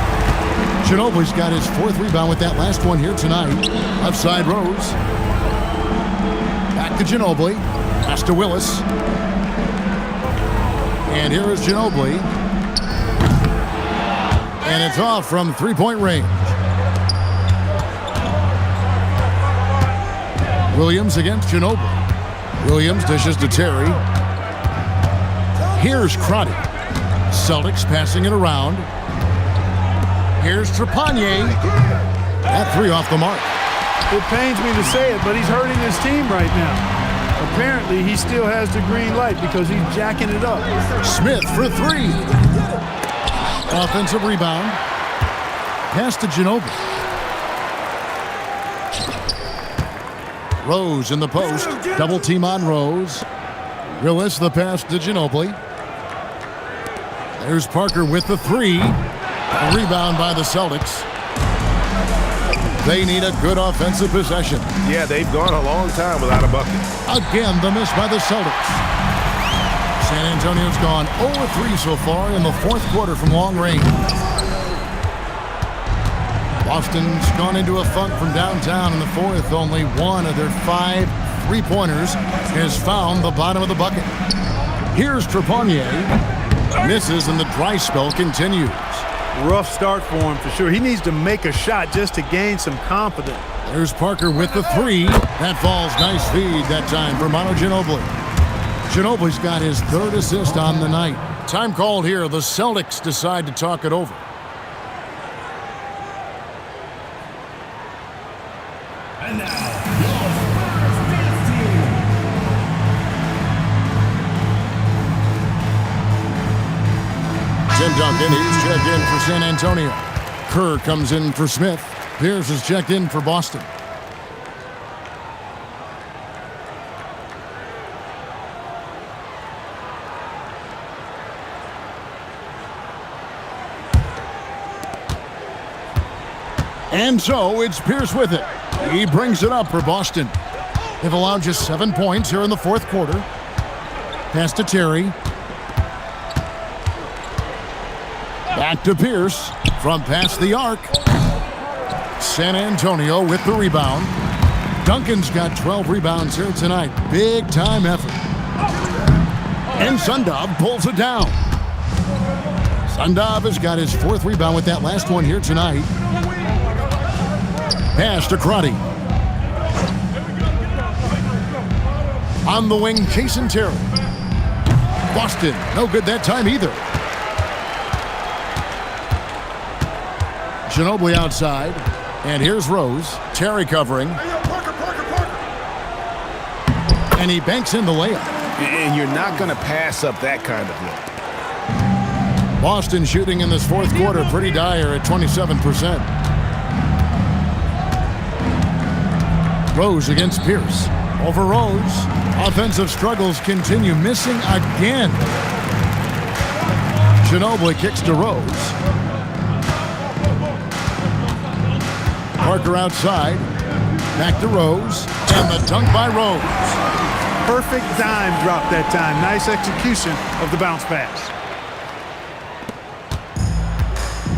A: Ginobili's got his 4th rebound with that last one here tonight. Left side Rose. Back to Ginobili. Pass to Willis. And here is Ginobili. And it's off from three-point range. Williams against Ginobili. Williams dishes to Terry. Here's Crotty. Celtics passing it around. Here's Trepanier. That three off the mark.
B: It pains me to say it, but he's hurting his team right now. Apparently, he still has the green light because he's jacking it up.
A: Smith for three. Offensive rebound. Pass to Ginobili. Rose in the post. Double team on Rose. Willis the pass to Ginobili. There's Parker with the three. A rebound by the Celtics. They need a good offensive possession.
D: Yeah, they've gone a long time without a bucket.
A: Again, the miss by the Celtics. San Antonio's gone 0-3 so far in the fourth quarter from long range. Boston's gone into a funk from downtown in the fourth. Only one of their 5 three-pointers has found the bottom of the bucket. Here's Trepanier. Misses and the dry spell continues.
B: Rough start for him for sure. He needs to make a shot just to gain some confidence.
A: There's Parker with the three. That falls. Nice feed that time for Manu Ginobili. Ginobili's got his third assist on the night. Time called here. The Celtics decide to talk it over.
F: And now,
A: Tim Duncan, he's checked in for San Antonio. Kerr comes in for Smith. Pierce is checked in for Boston. And so it's Pierce with it. He brings it up for Boston. They've allowed just 7 points here in the fourth quarter. Pass to Terry. Back to Pierce from past the arc. San Antonio with the rebound. Duncan's got 12 rebounds here tonight. Big time effort. And Sundov pulls it down. Sundov has got his 4th rebound with that last one here tonight. Pass to Crotty. On the wing, Jason Terry. Boston, no good that time either. Ginobili outside. And here's Rose. Terry covering. And he banks in the layup.
D: And you're not going to pass up that kind of look.
A: Boston shooting in this fourth quarter pretty dire at 27%. Rose against Pierce. Over Rose. Offensive struggles continue. Missing again. Ginobili kicks to Rose. Parker outside. Back to Rose. And the dunk by Rose.
B: Perfect dime drop that time. Nice execution of the bounce pass.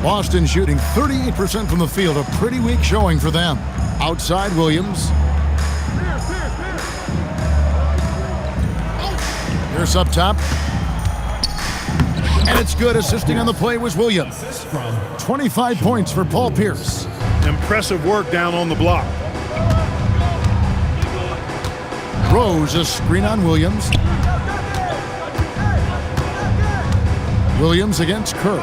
A: Boston shooting 38% from the field. A pretty weak showing for them. Outside Williams. Pierce up top. And it's good. Assisting on the play was Williams. 25 points for Paul Pierce.
B: Impressive work down on the block.
A: Rose, a screen on Williams. Williams against Kerr.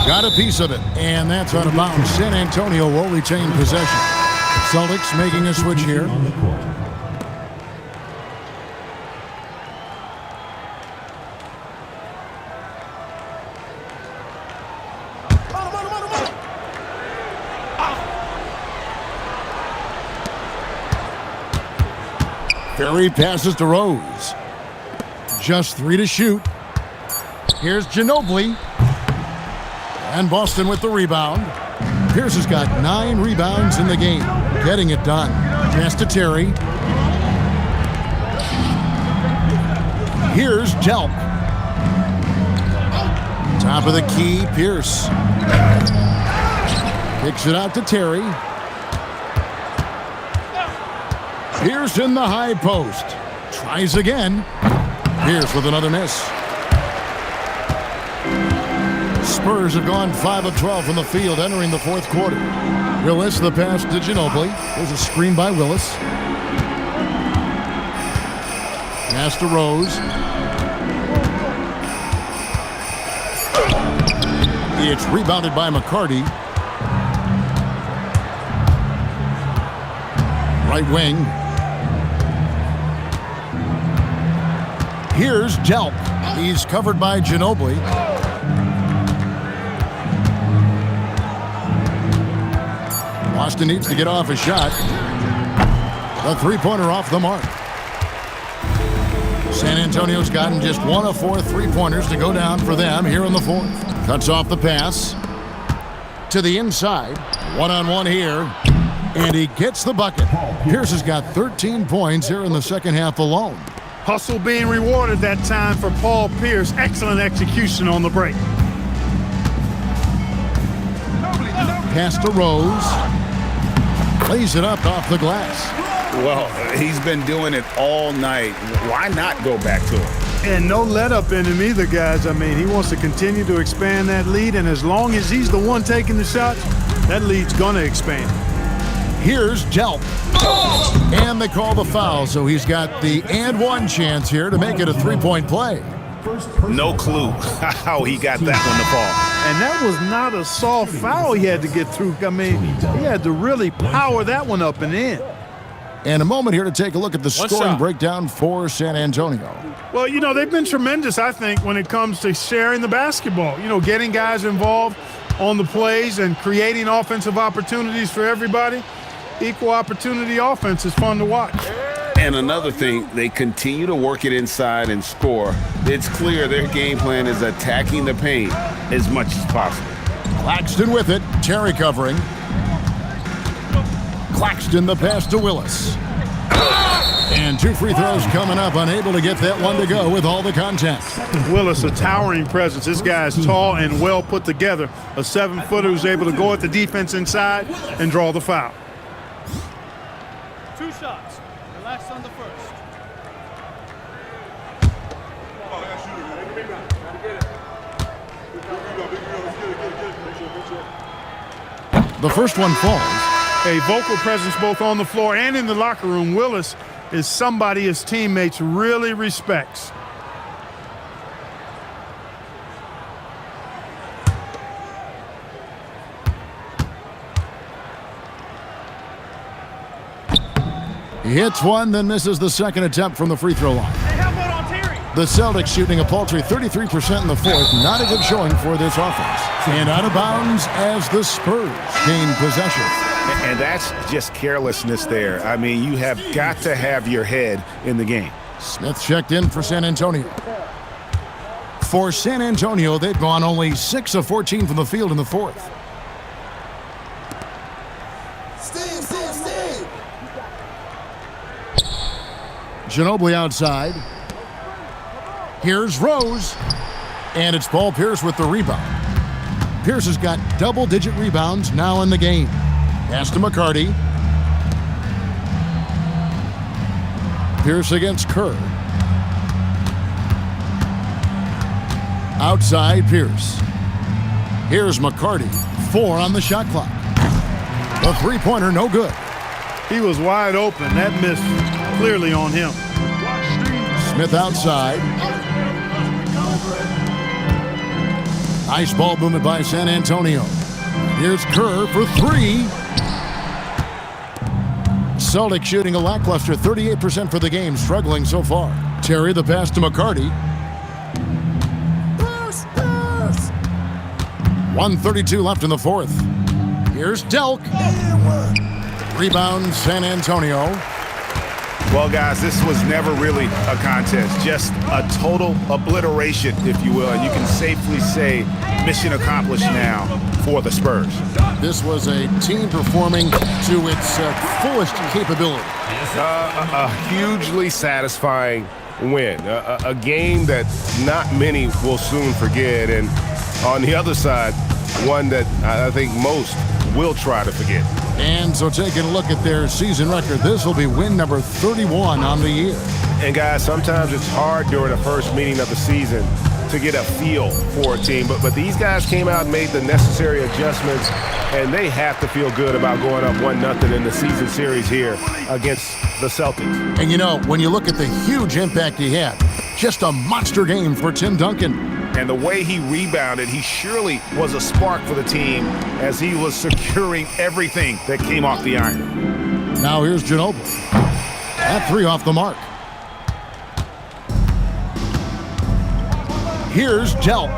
A: Got a piece of it, and that's out of bounds. San Antonio will retain possession. Celtics making a switch here.
F: on the court.
A: Ferry passes to Rose. Just 3 to shoot. Here's Ginobili. And Boston with the rebound. Pierce has got 9 rebounds in the game. Getting it done. Pass to Terry. Here's Delp. Top of the key, Pierce. Kicks it out to Terry. Pierce in the high post. Tries again. Pierce with another miss. Spurs have gone 5 of 12 from the field entering the fourth quarter. Willis, the pass to Ginobili. There's a screen by Willis. Pass to Rose. It's rebounded by McCarty. Right wing. Here's Delp. He's covered by Ginobili. Boston needs to get off a shot. The three-pointer off the mark. San Antonio's gotten just 1 of 4 three-pointers to go down for them here in the fourth. Cuts off the pass to the inside. One-on-one here. And he gets the bucket. Pierce has got 13 points here in the second half alone.
B: Hustle being rewarded that time for Paul Pierce. Excellent execution on the break.
A: Pass to Rose. Lays it up off the glass.
C: Well, he's been doing it all night. Why not go back to him?
B: And no let up in him either, guys. I mean, he wants to continue to expand that lead, and as long as he's the one taking the shots, that lead's going to expand.
A: Here's Delp. And they call the foul, so he's got the and one chance here to make it a three-point play.
D: No clue how he got that one to fall.
B: And that was not a soft foul he had to get through. I mean, he had to really power that one up and in.
A: And a moment here to take a look at the
E: One
A: scoring
E: shot.
A: breakdown for San Antonio.
B: Well, you know, they've been tremendous, I think, when it comes to sharing the basketball. You know, getting guys involved on the plays and creating offensive opportunities for everybody. Equal opportunity offense is fun to watch.
C: And another thing, they continue to work it inside and score. It's clear their game plan is attacking the paint as much as possible.
A: Claxton with it. Terry covering. Claxton the pass to Willis. And 2 free throws coming up. Unable to get that one to go with all the contact.
B: Willis, a towering presence. This guy is tall and well put together. A 7-footer who's able to go at the defense inside and draw the foul.
H: 2 shots. Relax on the first.
A: The first one falls.
B: A vocal presence both on the floor and in the locker room. Willis is somebody his teammates really respects.
A: He hits one, then misses the second attempt from the free throw line.
H: Hey, how about on Terry?
A: The Celtics shooting a paltry 33% in the fourth. Not a good showing for this offense. And out of bounds as the Spurs gain possession.
D: And that's just carelessness there. I mean, you have got to have your head in the game.
A: Smith checked in for San Antonio. For San Antonio, they've gone only 6 of 14 from the field in the fourth. Ginobili outside. Here's Rose. And it's Paul Pierce with the rebound. Pierce has got double-digit rebounds now in the game. Pass to McCarty. Pierce against Kerr. Outside Pierce. Here's McCarty. 4 on the shot clock. The three-pointer no good.
B: He was wide open. That miss clearly on him.
A: Smith outside. Nice ball movement by San Antonio. Here's Kerr for 3. Celtics shooting a lackluster 38% for the game, struggling so far. Terry the pass to McCarty. 1:32 left in the fourth. Here's Delk. Rebound San Antonio.
D: Well, guys, this was never really a contest, just a total obliteration, if you will. And you can safely say mission accomplished now for the Spurs.
A: This was a team performing to its fullest capability.
I: A hugely satisfying win. A game that not many will soon forget. And on the other side, one that I think most will try to forget.
A: And so taking a look at their season record, this will be win number 31 on the year.
I: And guys, sometimes it's hard during the first meeting of the season to get a feel for a team. But these guys came out and made the necessary adjustments, and they have to feel good about going up 1-0 in the season series here against the Celtics.
A: And you know, when you look at the huge impact he had, just a monster game for Tim Duncan.
C: And the way he rebounded, he surely was a spark for the team as he was securing everything that came off the iron.
A: Now here's Ginobili. That three off the mark. Here's Delk.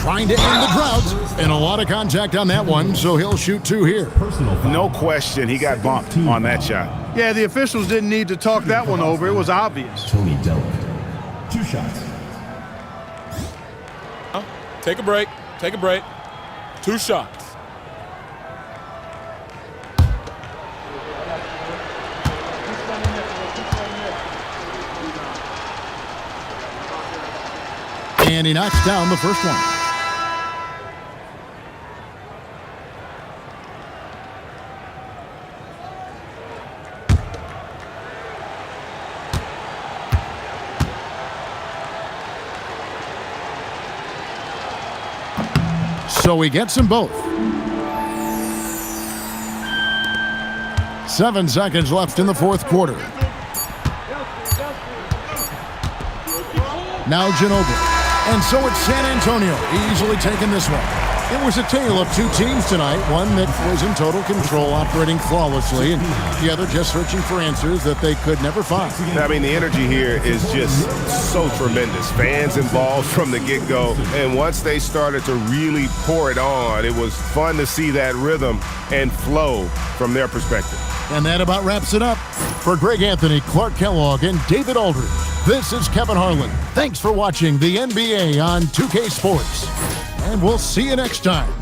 A: Trying to end the drought. And a lot of contact on that one, so he'll shoot two here.
C: No question, he got bumped on that shot.
B: Yeah, the officials didn't need to talk that one over. It was obvious.
F: Tony Delk. 2 shots.
E: Take a break. Take a break. 2 shots.
A: And he knocks down the first one. So he gets them both. 7 seconds left in the fourth quarter. Now Ginobili. And so it's San Antonio easily taking this one. It was a tale of two teams tonight. One that was in total control, operating flawlessly, and the other just searching for answers that they could never find.
I: I mean, the energy here is just so tremendous. Fans involved from the get-go. And once they started to really pour it on, it was fun to see that rhythm and flow from their perspective.
A: And that about wraps it up. For Greg Anthony, Clark Kellogg, and David Aldridge, this is Kevin Harlan. Thanks for watching the NBA on 2K Sports. And we'll see you next time.